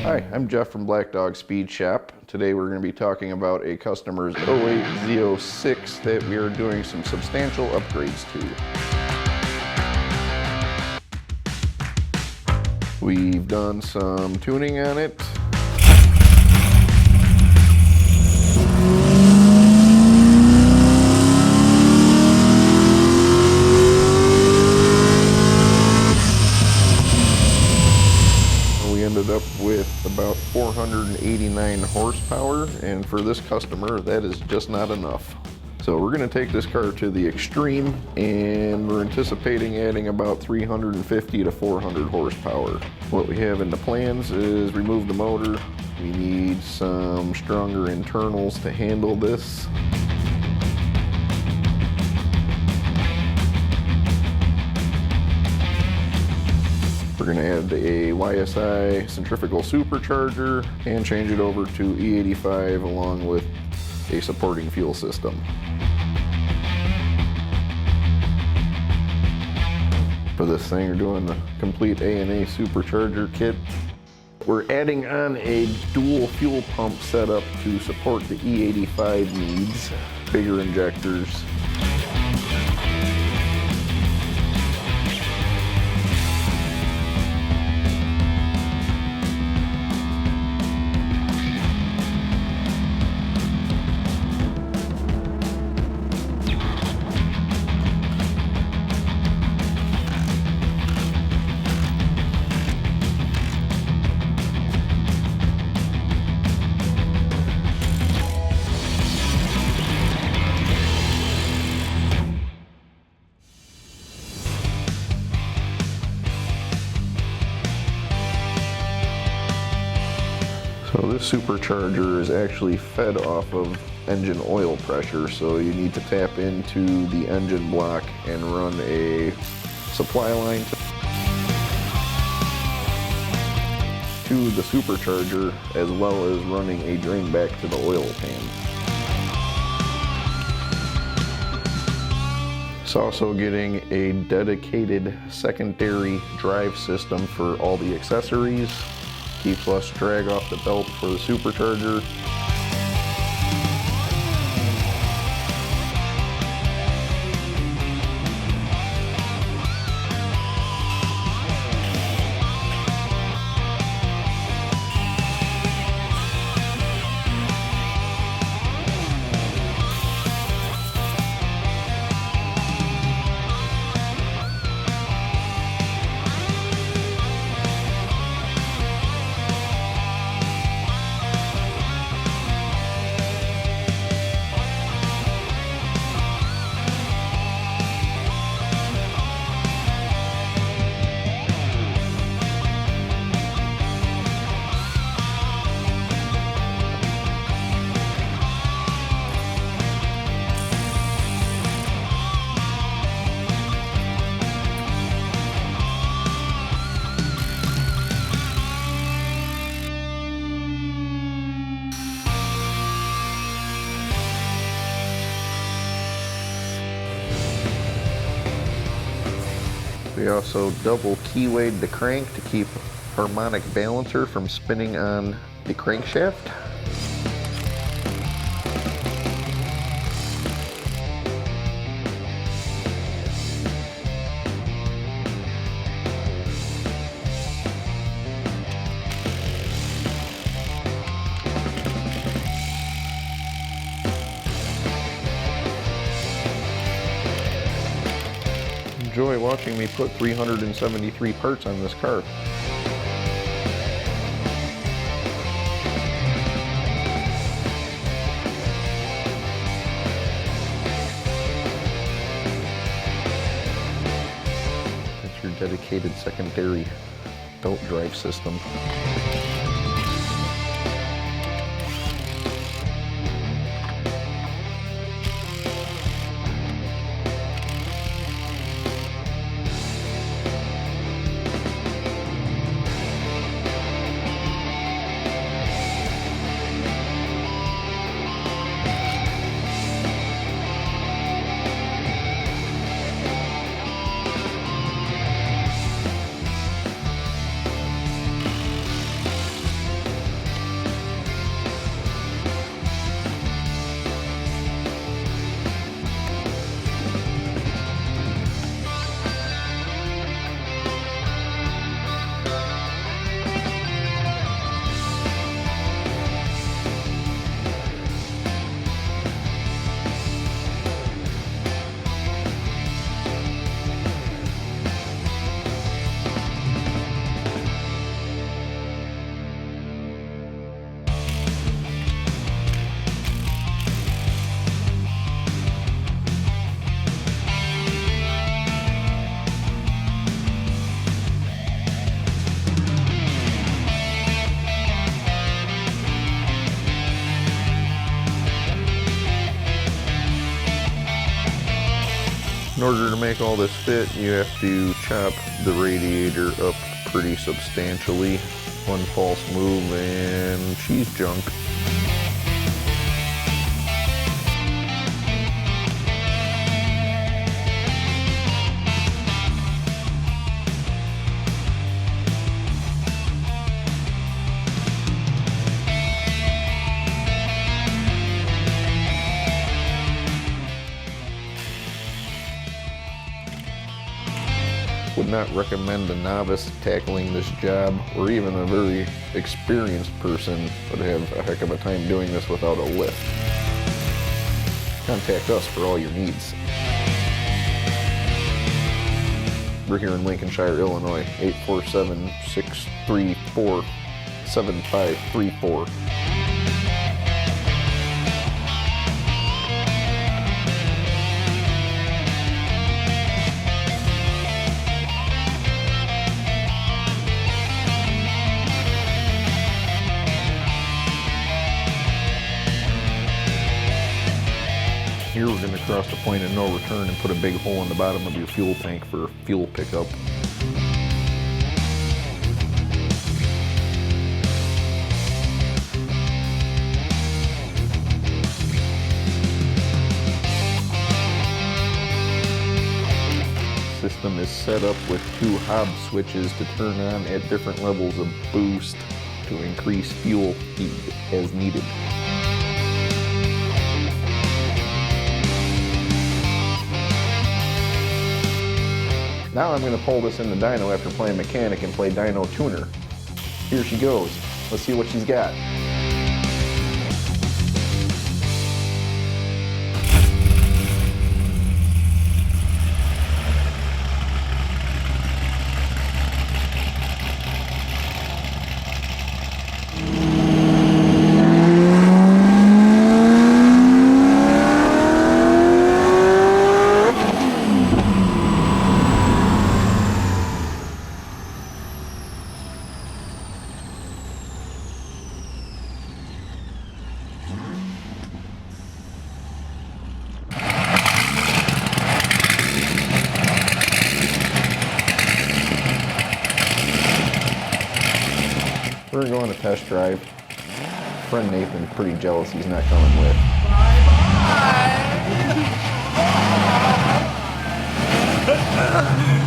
Hi, I'm Jeff from Blackdog Speed Shop. Today we're going to be talking about a customer's 08 Z06 that we are doing some substantial upgrades to. We've done some tuning on it. Ended up with about 489 horsepower, and for this customer that is just not enough. So we're going to take this car to the extreme, and we're anticipating adding about 350 to 400 horsepower. What we have in the plans is remove the motor. We need some stronger internals to handle this. We're going to add a YSI centrifugal supercharger and change it over to E85 along with a supporting fuel system. For this thing, we're doing the complete A&A supercharger kit. We're adding on a dual fuel pump setup to support the E85 needs, bigger injectors. So this supercharger is actually fed off of engine oil pressure, so you need to tap into the engine block and run a supply line to the supercharger, as well as running a drain back to the oil pan. It's also getting a dedicated secondary drive system for all the accessories. Keeps less drag off the belt for the supercharger. We also double keywayed the crank to keep harmonic balancer from spinning on the crankshaft. Enjoy watching me put 373 parts on this car. That's your dedicated secondary belt drive system. order to make all this fit, you have to chop the radiator up pretty substantially. One false move and she's junk. Would not recommend a novice tackling this job, or even a very experienced person would have a heck of a time doing this without a lift. Contact us for all your needs. We're here in Lincolnshire, Illinois, 847-634-7534. Here we're going to cross the point of no return and put a big hole in the bottom of your fuel tank for fuel pickup. System is set up with 2 hob switches to turn on at different levels of boost to increase fuel feed as needed. Now I'm going to pull this into Dyno after playing mechanic and play Dyno tuner. Here she goes. Let's see what she's got. We're going to go on a test drive. Friend Nathan's pretty jealous he's not coming with. Bye-bye!